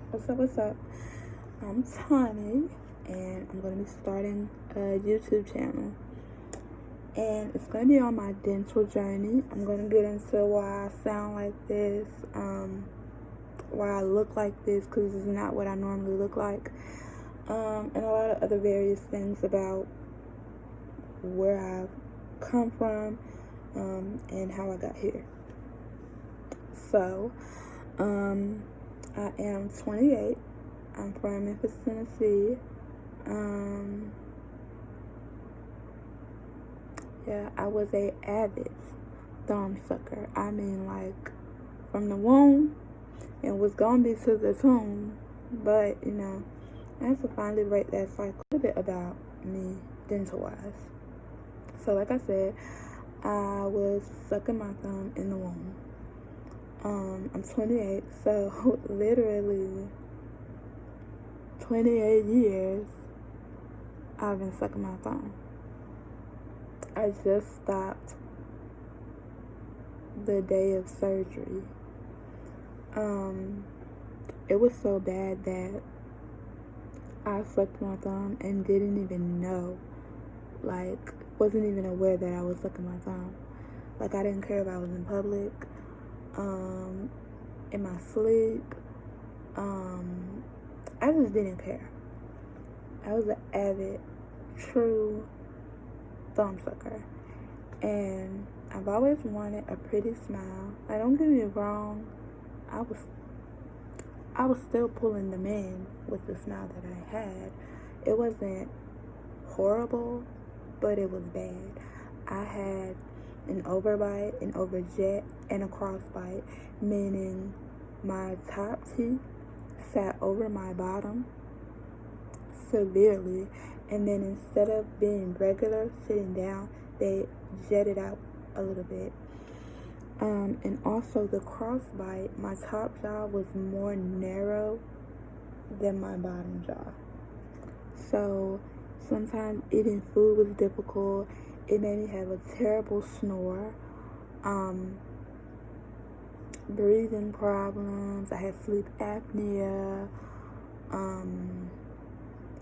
What's up? I'm Tani, and I'm going to be starting a YouTube channel. And it's going to be on my dental journey. I'm going to get into why I sound like this, why I look like this, because this is not what I normally look like, and a lot of other various things about where I've come from, and how I got here. So, I am 28. I'm from Memphis, Tennessee. Yeah, I was a avid thumb sucker. I mean, like, from the womb, and was gonna be to the tomb. But, I have to finally break that cycle. A bit about me, dental-wise. So, like I said, I was sucking my thumb in the womb. I'm 28, so literally 28 years I've been sucking my thumb. I just stopped the day of surgery. It was so bad that I sucked my thumb and didn't even know, like, wasn't even aware that I was sucking my thumb. Like, I didn't care if I was in public, in my sleep, I just didn't care. I was an avid, true thumb sucker, and I've always wanted a pretty smile. Like, don't get me wrong, I was still pulling them in with the smile that I had. It wasn't horrible, but it was bad. I had an overbite, an overjet, and a crossbite, meaning my top teeth sat over my bottom severely, and then instead of being regular, sitting down, they jetted out a little bit. And also the crossbite, my top jaw was more narrow than my bottom jaw. So sometimes eating food was difficult. It made me have a terrible snore. Breathing problems. I had sleep apnea.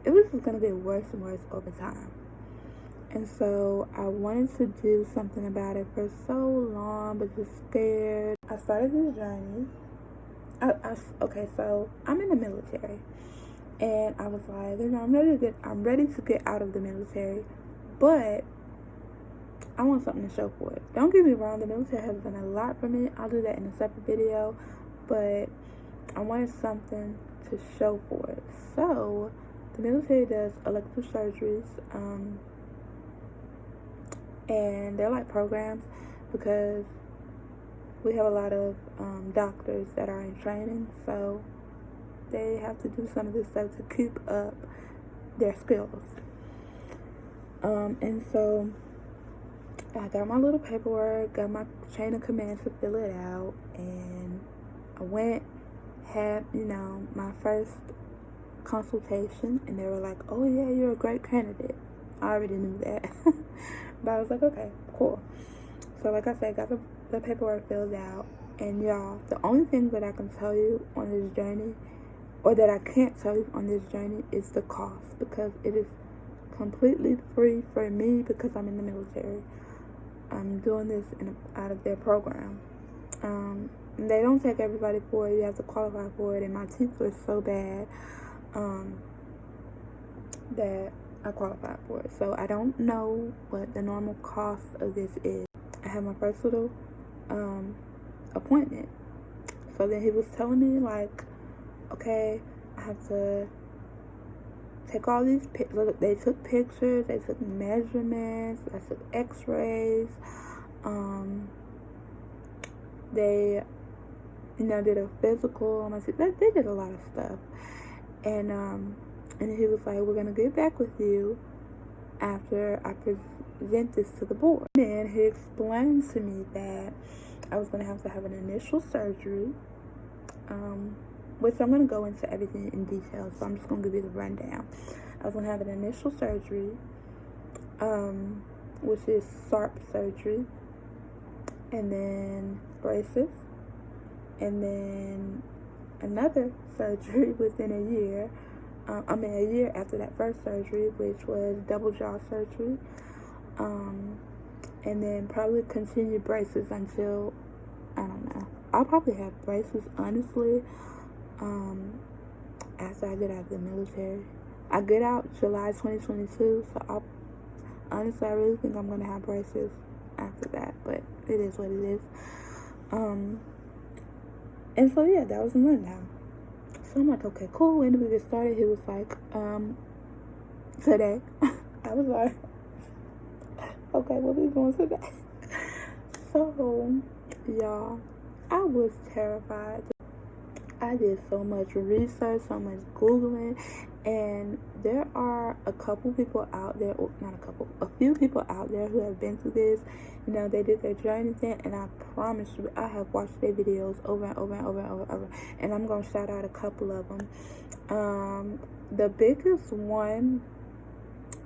It was just gonna get worse and worse over time. And so I wanted to do something about it for so long, but just scared. I started this journey. Okay, so I'm in the military, and I was like, I'm ready to get out of the military, but I want something to show for it. Don't get me wrong, the military has done a lot for me. I'll do that in a separate video, but I wanted something to show for it. So the military does elective surgeries, and they're like programs because we have a lot of doctors that are in training, so they have to do some of this stuff to keep up their skills. And so I got my little paperwork, got my chain of command to fill it out, and I went, had, my first consultation, and they were like, oh yeah, you're a great candidate. I already knew that. But I was like, okay, cool. So like I said, got the paperwork filled out, and y'all, the only thing that I can tell you on this journey, or that I can't tell you on this journey, is the cost, because it is completely free for me because I'm in the military. I'm doing this out of their program. And they don't take everybody for it. You have to qualify for it, and my teeth were so bad that I qualified for it. So I don't know what the normal cost of this is. I had my first little appointment. So then he was telling me, like, okay, I have to take all these pictures. They took pictures, they took measurements, I took x-rays, they did a physical on my teeth. They did a lot of stuff. And he was like, we're gonna get back with you after I present this to the board. And he explained to me that I was gonna have to have an initial surgery, which I'm gonna go into everything in detail, so I'm just gonna give you the rundown. I was gonna have an initial surgery, which is SARPE surgery, and then braces, and then another surgery within a year. A year after that first surgery, which was double jaw surgery. And then probably continue braces until, I don't know. I'll probably have braces, honestly, after I get out of the military. I get out July 2022, so I really think I'm going to have braces after that, but it is what it is. And so, yeah, that was the rundown. So I'm like, okay, cool. When did we get started? He was like, today. I was like, okay, what are we doing today? So, y'all, I was terrified. I did so much research, so much Googling, and there are a couple people out there, or not a couple, a few people out there who have been through this. You know, they did their journey thing, and I promise you, I have watched their videos over and over and over and over and over, and I'm going to shout out a couple of them. The biggest one,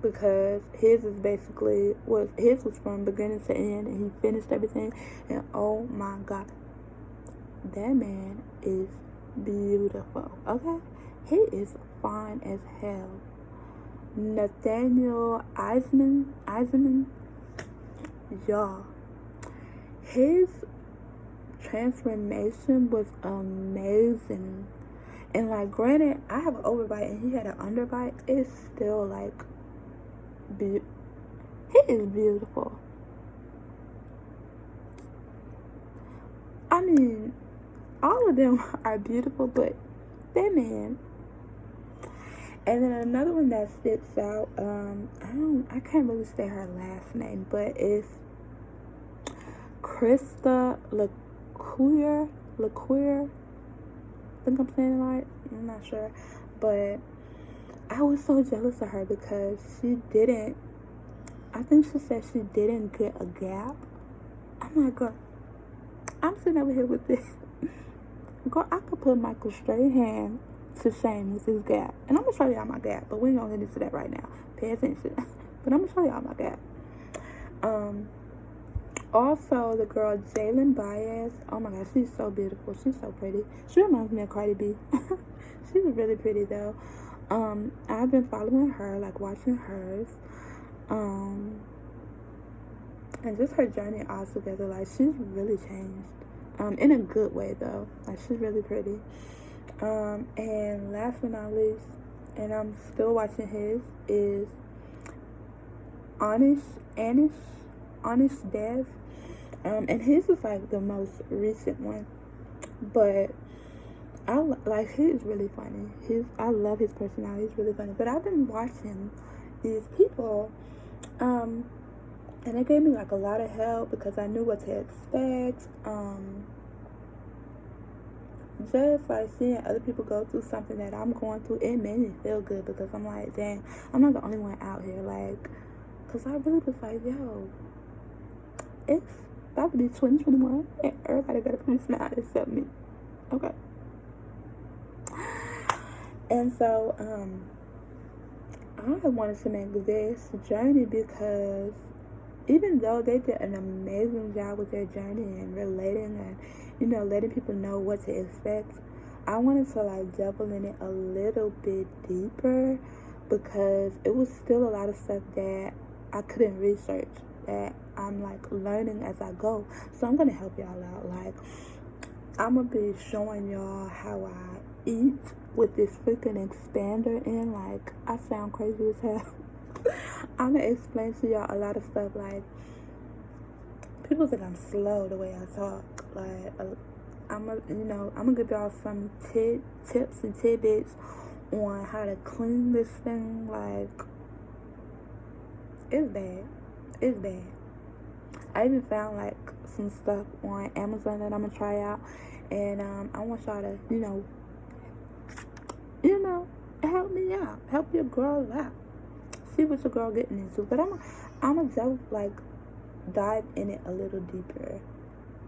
because his was from beginning to end, and he finished everything, and oh my God, that man is beautiful, okay? He is fine as hell. Nathaniel Eisenman, y'all, his transformation was amazing. And like, granted, I have an overbite and he had an underbite. It's still like, he is beautiful. I mean, all of them are beautiful, but that man. And then another one that sticks out, I can't really say her last name, but it's Krista LaQueer. I think I'm saying it right. I'm not sure, but I was so jealous of her because I think she said she didn't get a gap. I'm like, girl, I'm sitting over here with this. Girl, I could put Michael Strahan to shame with his gap. And I'm going to show y'all my gap, but we ain't going to get into that right now. Pay attention. But I'm going to show y'all my gap. Also, the girl Jalen Baez. Oh my God, she's so beautiful. She's so pretty. She reminds me of Cardi B. She's really pretty though. I've been following her, like watching hers. And just her journey all together, like she's really changed. In a good way though. Like she's really pretty. And last but not least, and I'm still watching his, is Anish Dev. And his is like the most recent one, but he is really funny. I love his personality. He's really funny. But I've been watching these people, and it gave me like a lot of help because I knew what to expect. Just like seeing other people go through something that I'm going through, it made me feel good because I'm like, dang, I'm not the only one out here. Like, because I really was like, yo, it's about to be 2021 and everybody got a pretty smile except me. Okay. And so, I wanted to make this journey because even though they did an amazing job with their journey and relating and, you know, letting people know what to expect, I wanted to like double in it a little bit deeper because it was still a lot of stuff that I couldn't research, that I'm like learning as I go. So I'm gonna help y'all out. Like, I'm gonna be showing y'all how I eat with this freaking expander in. Like, I sound crazy as hell. I'm gonna explain to y'all a lot of stuff. Like, people think I'm slow the way I talk. Like, I'm gonna give y'all some tips and tidbits on how to clean this thing. Like, it's bad. I even found like some stuff on Amazon that I'm gonna try out, and I want y'all to, you know, help me out, help your girl out, see what your girl getting into. But I'm gonna just like dive in it a little deeper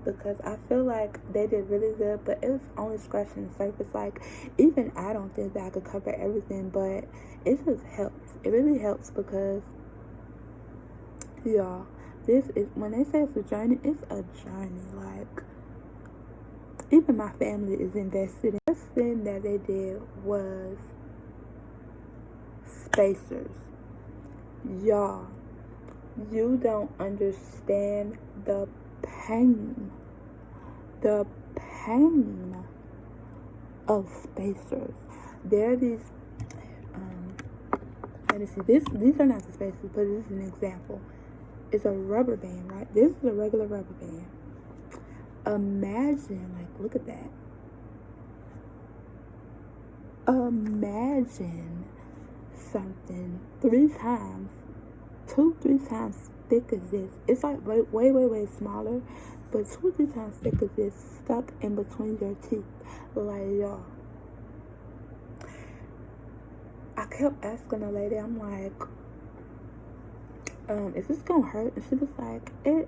because I feel like they did really good, but it was only scratching the surface. Like, even I don't think that I could cover everything, but it just helps. It really helps because, y'all, this is, when they say it's a journey, it's a journey. Like, even my family is invested in this. thing that they did was spacers. Y'all, you don't understand the pain of spacers. There are these, let me see, these are not the spacers, but this is an example. It's a rubber band, right? This is a regular rubber band. Imagine, like, look at that. Imagine something 3 times, 3 times thick as this. It's like way smaller, but 2 3 times thick as this, stuck in between your teeth. Like, y'all, I kept asking the lady, I'm like, is this gonna hurt? And she was like, it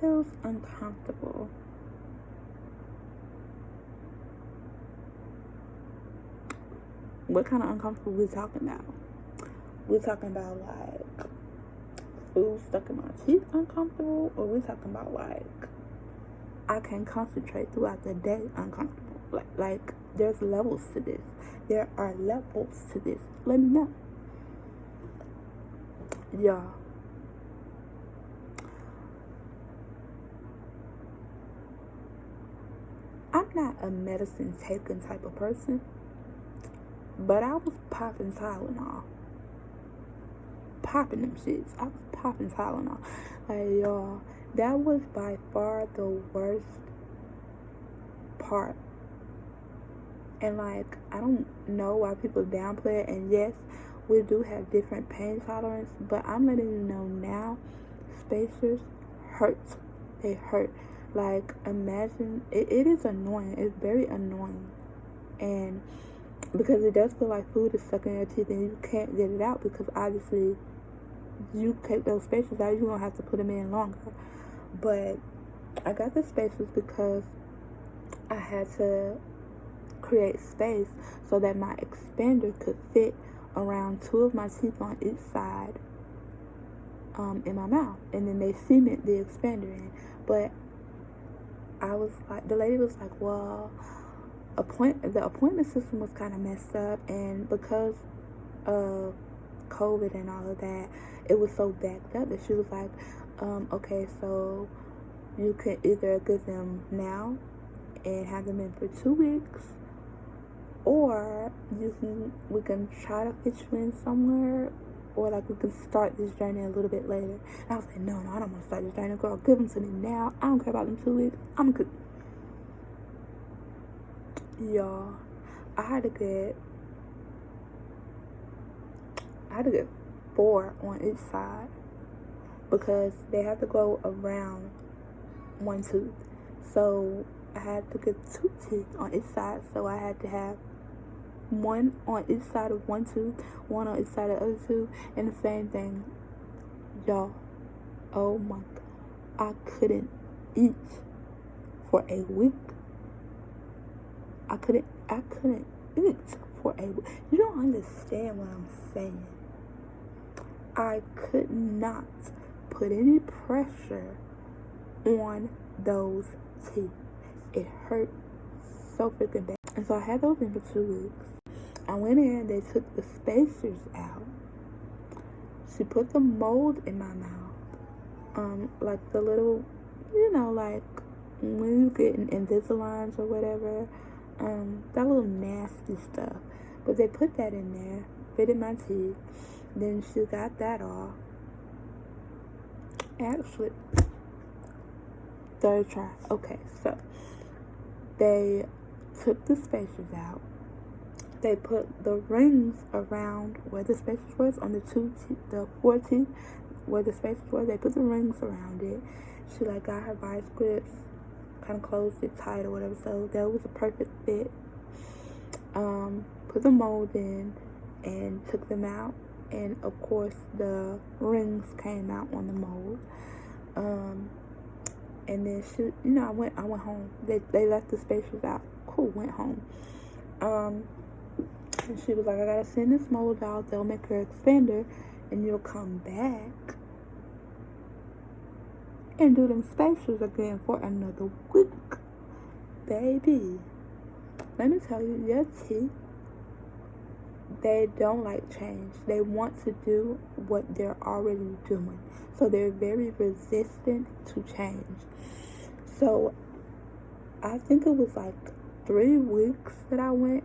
feels uncomfortable. What kind of uncomfortable we talking about? We talking about like food stuck in my teeth uncomfortable, or we talking about like I can concentrate throughout the day uncomfortable? Like there's levels to this. There are levels to this. Let me know. Y'all, I'm not a medicine taking type of person, but I was popping Tylenol. Popping them shits. I was popping Tylenol. Like, y'all, that was by far the worst part. And like, I don't know why people downplay it. And yes, we do have different pain tolerance, but I'm letting you know now, spacers hurt. They hurt. Like, imagine, it is annoying. It's very annoying. And because it does feel like food is stuck in your teeth and you can't get it out, because obviously you take those spacers out, you're going to have to put them in longer. But I got the spacers because I had to create space so that my expander could fit around 2 of my teeth on each side in my mouth, and then they cement the expander in. But I was like, the lady was like, well, the appointment system was kind of messed up, and because of COVID and all of that, it was so backed up that she was like, okay, so you can either give them now and have them in for 2 weeks, or we can try to fit you in somewhere, or like we can start this journey a little bit later. And I was like, no, I don't want to start this journey, girl. Give them to me now. I don't care about them 2 weeks. I'm good. Y'all, I had to get 4 on each side because they have to go around 1 tooth. So I had to get 2 teeth on each side. So I had to have 1 on each side of 1 tooth, 1 on each side of the other tooth, and the same thing. Y'all, oh my God, I couldn't eat for a week. I couldn't eat for a week. You don't understand what I'm saying. I could not put any pressure on those teeth. It hurt so freaking bad. And so I had those in for 2 weeks. I went in, they took the spacers out. She put the mold in my mouth. Like the little, like when you get Invisaligns or whatever, that little nasty stuff. But they put that in there, fitted my teeth. Then she got that off. Actually, 3rd try. Okay, so they took the spacers out. They put the rings around where the spacers was on the 4 teeth where the spacers were. They put the rings around it. She like got her vice grips, kind of closed it tight or whatever. So that was a perfect fit. Put the mold in and took them out. And of course the rings came out on the mold. And then she, I went home. They left the spacers out. Cool, went home. And she was like, I gotta send this mold out. They'll make her expander, and you'll come back and do them spacers again for another week, baby. let me tell you, your teeth, they don't like change. They want to do what they're already doing. So they're very resistant to change. So I think it was like 3 weeks that I went.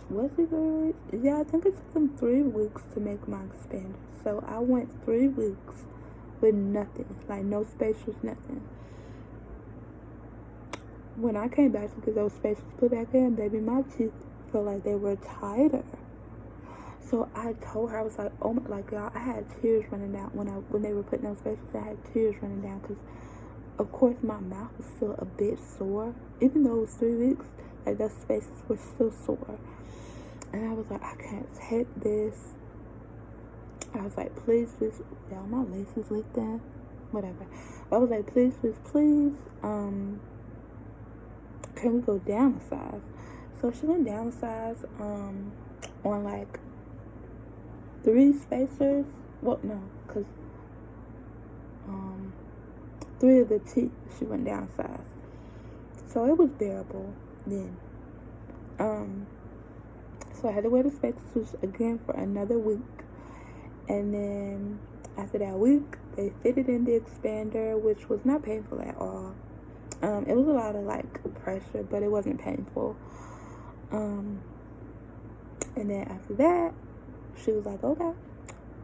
Was it 3 weeks? Yeah, I think it took them 3 weeks to make my expander. So I went 3 weeks with nothing, like no spacers, nothing. When I came back to get those spacers put back in, baby, my teeth felt like they were tighter. So I told her, I was like, oh my, like y'all, I had tears running down when they were putting those spacers. I had tears running down because, of course, my mouth was still a bit sore, even though it was 3 weeks. Like those spacers were still sore, and I was like, I can't take this. I was like, please, y'all, my lace is lifting, whatever. I was like, please, can we go down a size? So she went down a size, on like 3 spacers. Well, no, because 3 of the teeth, she went down a size. So it was bearable then. So I had to wear the spacers again for another week. And then after that week, they fitted in the expander, which was not painful at all. It was a lot of like pressure, but it wasn't painful. And then after that, she was like, okay,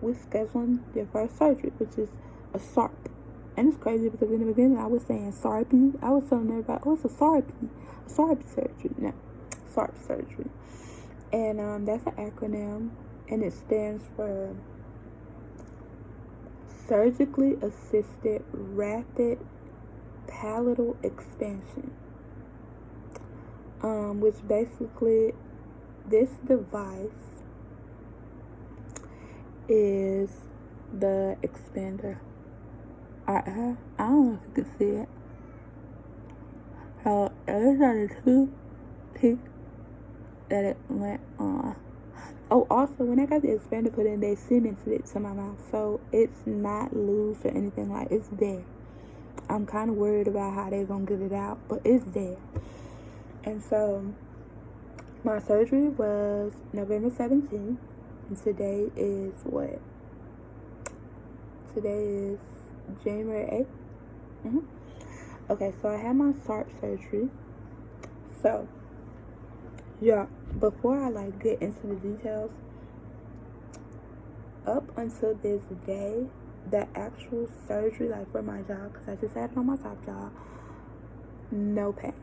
we're scheduling your first surgery, which is a SARPE. And it's crazy because in the beginning I was saying SARPE. I was telling everybody, oh, it's a SARPE surgery. No, SARPE surgery. And that's an acronym, and it stands for Surgically Assisted Rapid Palatal Expansion. Which basically, this device is the expander. I don't know if you can see it. So there's only 2 teeth that it went on. Oh, also, when I got the expander put in, they cemented it to my mouth, so it's not loose or anything. Like, it's there. I'm kind of worried about how they're gonna get it out, but it's there. And so my surgery was November 17th, and today is what? Today is January 8th. Okay, so I had my SARP surgery. So, yeah, before I like get into the details, up until this day, the actual surgery, like for my jaw, because I just had it on my top jaw, no pain.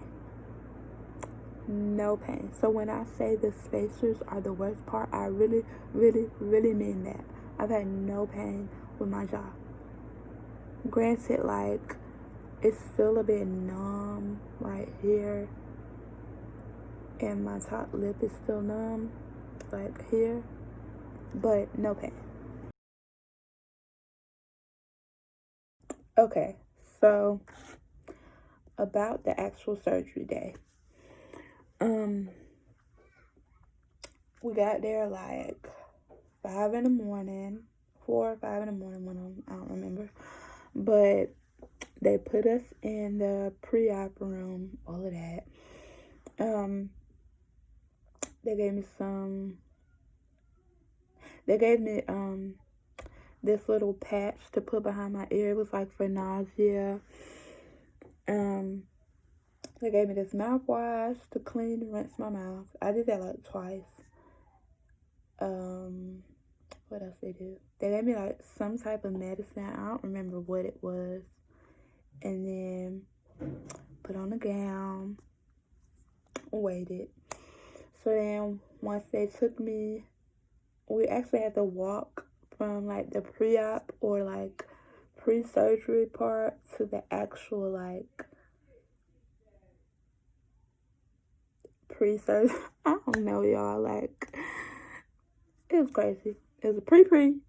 No pain. So when I say the spacers are the worst part, I really, really, really mean that. I've had no pain with my jaw. Granted, like, it's still a bit numb right here, and my top lip is still numb, like here, but no pain. Okay, so about the actual surgery day. We got there like 5 in the morning, 4 or 5 in the morning, one of them, I don't remember. But they put us in the pre-op room, all of that. They gave me this little patch to put behind my ear. It was like for nausea. They gave me this mouthwash to clean and rinse my mouth. I did that like twice. What else they do? They gave me like some type of medicine. I don't remember what it was. And then put on a gown, waited. So then once they took me, we actually had to walk from like the pre-op or like pre-surgery part to the actual like pre-surgery. I don't know, y'all. Like, it was crazy. It was a pre-pre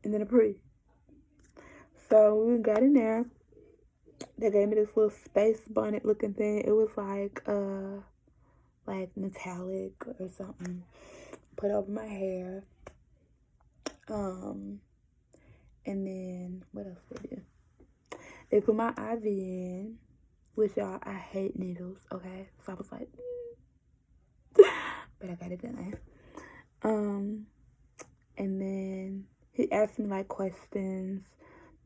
and then a pre. So we got in there. They gave me this little space bonnet looking thing. It was like metallic or something. Put over my hair. And then what else they do? They put my IV in, which y'all, I hate needles, okay? So I was like, but I got it done. And then he asked me like questions,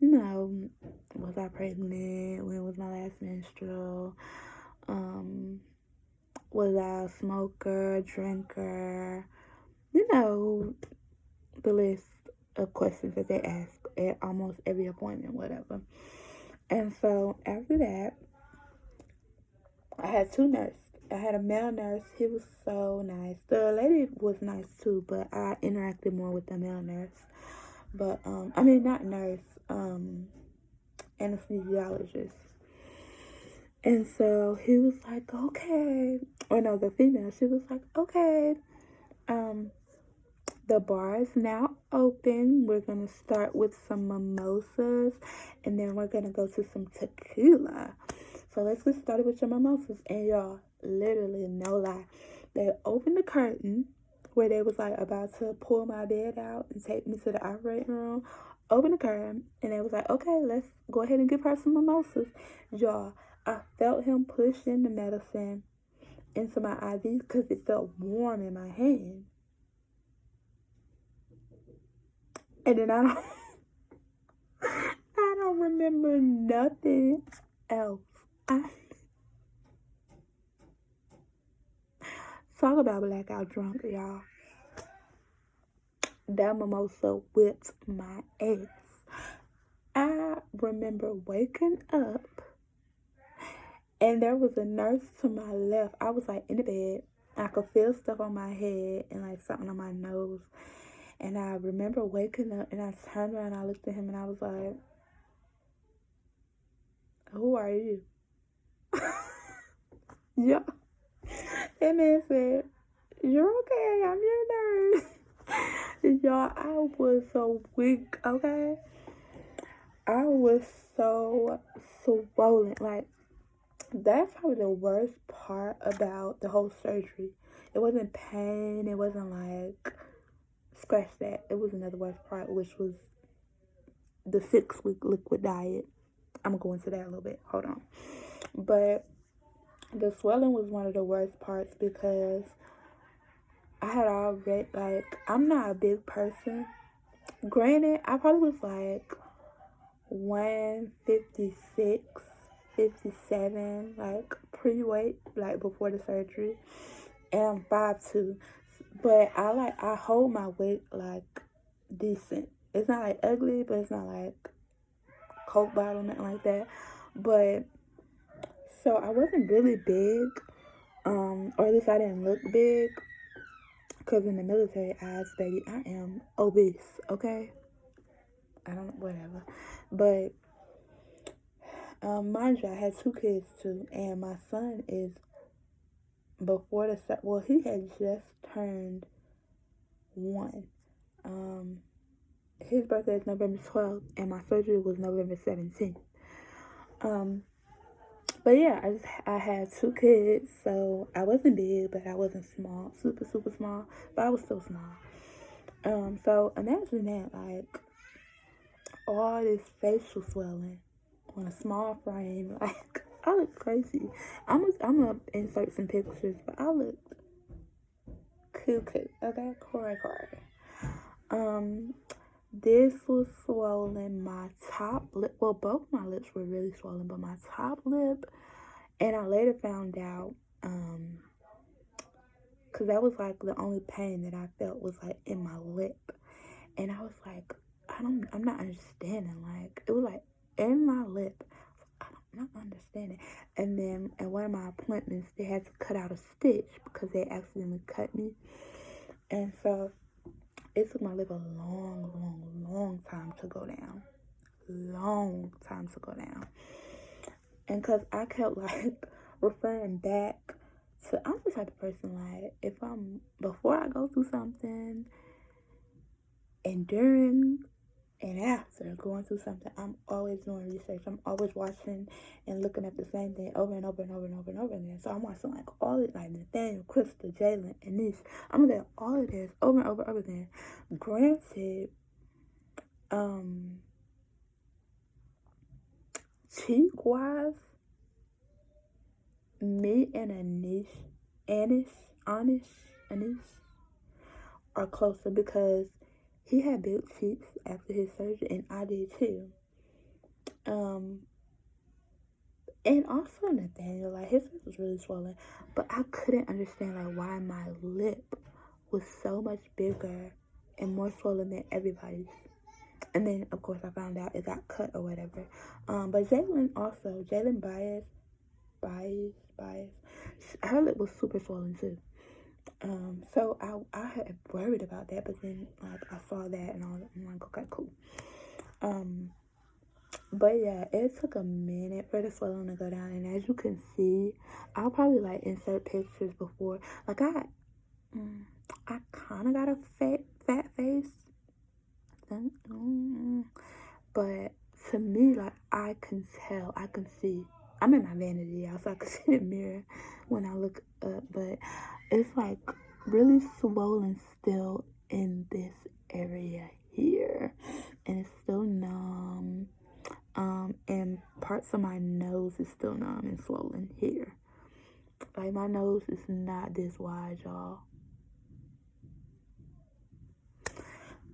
you know, was I pregnant? When was my last menstrual? Was I a smoker, drinker? You know, the list of questions that they ask at almost every appointment, whatever. And so after that, I had two nurses. I had a male nurse. He was so nice. The lady was nice too, but I interacted more with the male nurse. But I mean, not nurse, anesthesiologist. And so he was like, okay. Or no, the female. She was like, okay. The bar is now open. We're gonna start with some mimosas, and then we're gonna go to some tequila. So let's get started with your mimosas. And y'all, literally, no lie, they opened the curtain where they was like about to pull my bed out and take me to the operating room. Open the curtain, and they was like, okay, let's go ahead and give her some mimosas. Y'all, I felt him pushing the medicine into my IV because it felt warm in my hand. And then I don't remember nothing else. Talk about blackout drunk, y'all. That mimosa whipped my ass. I remember waking up and there was a nurse to my left. I was like in the bed. I could feel stuff on my head and like something on my nose. And I remember waking up and I turned around and I looked at him and I was like, who are you? Yeah. That man said, you're okay, I'm your nurse. Y'all, I was so weak, okay? I was so swollen. Like, that's probably the worst part about the whole surgery. It wasn't pain. It wasn't like, scratch that. It was another worst part, which was the 6-week liquid diet. I'm going to go into that a little bit. Hold on. But the swelling was one of the worst parts because I had already, like, I'm not a big person. Granted, I probably was like 156, 57, like pre-weight, like before the surgery. And I'm 5'2". But I hold my weight like decent. It's not like ugly, but it's not like Coke bottle, nothing like that. But so I wasn't really big, or at least I didn't look big. Because in the military eyes, baby, I am obese, okay? I don't know, whatever. But, mind you, I had 2 kids too. And my son is before he had just turned 1. His birthday is November 12th, and my surgery was November 17th. But yeah, I had 2 kids, so I wasn't big, but I wasn't small, super, super small, but I was still small. So imagine that, like, all this facial swelling on a small frame, like, I look crazy. I'm gonna insert some pictures, but I look cuckoo, okay, cray. This was swollen. My top lip, well, both my lips were really swollen, but my top lip, and I later found out, because that was like the only pain that I felt was like in my lip, and I was like, I'm not understanding. Like, it was like in my lip. I'm not understanding. And then at one of my appointments, they had to cut out a stitch because they accidentally cut me, and so it took my lip a long time to go down. And because I kept like referring back to, I'm the type of person like, before I go through something and during and after going through something, I'm always doing research. I'm always watching and looking at the same thing over and over again. So I'm watching like all it, like Nathaniel, Crystal, Jalen, and Niche. I'm looking at all of this over and over again. Granted, cheek wise, me and Anish, niece are closer because he had big cheeks after his surgery, and I did too. Um, and also Nathaniel, like his lip was really swollen, but I couldn't understand like why my lip was so much bigger and more swollen than everybody's. And then of course I found out it got cut or whatever. But Jalen Bias, her lip was super swollen too. So I had worried about that, but then like I saw that and I'm like, okay, cool. But yeah, it took a minute for the swelling to go down, and as you can see, I'll probably like insert pictures before. Like I kind of got a fat face, but to me, like I can tell, I can see. I'm in my vanity, y'all, so I can see the mirror when I look up, but it's like really swollen still in this area here, and it's still numb. And parts of my nose is still numb and swollen here. Like my nose is not this wide, y'all.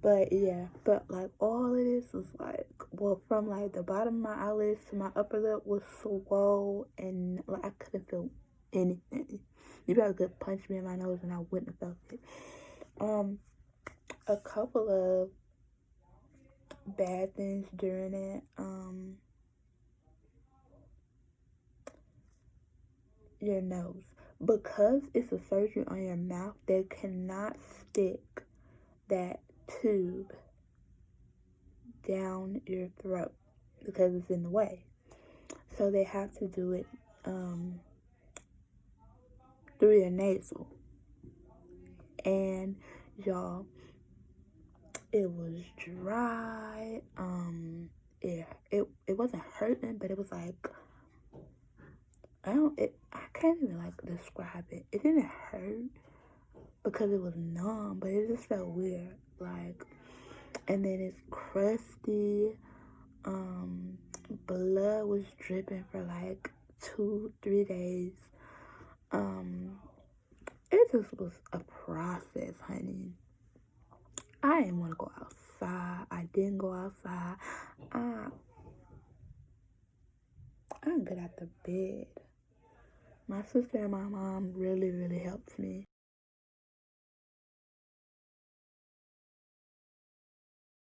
But yeah, but like all of this was like, well, from like the bottom of my eyelids to my upper lip was swole, and like I couldn't feel anything. You probably could punch me in my nose and I wouldn't have felt it. A couple of bad things during it. Your nose, because it's a surgery on your mouth, they cannot stick that tube down your throat because it's in the way. So they have to do it through your nasal. And y'all, it was dry. Yeah, it wasn't hurting, but it was like I can't even like describe it. It didn't hurt because it was numb, but it just felt weird. Like, and then it's crusty. Blood was dripping for like 2-3 days. It just was a process, honey. I didn't want to go outside. I didn't go outside. I didn't get out the bed. My sister and my mom really, really helped me.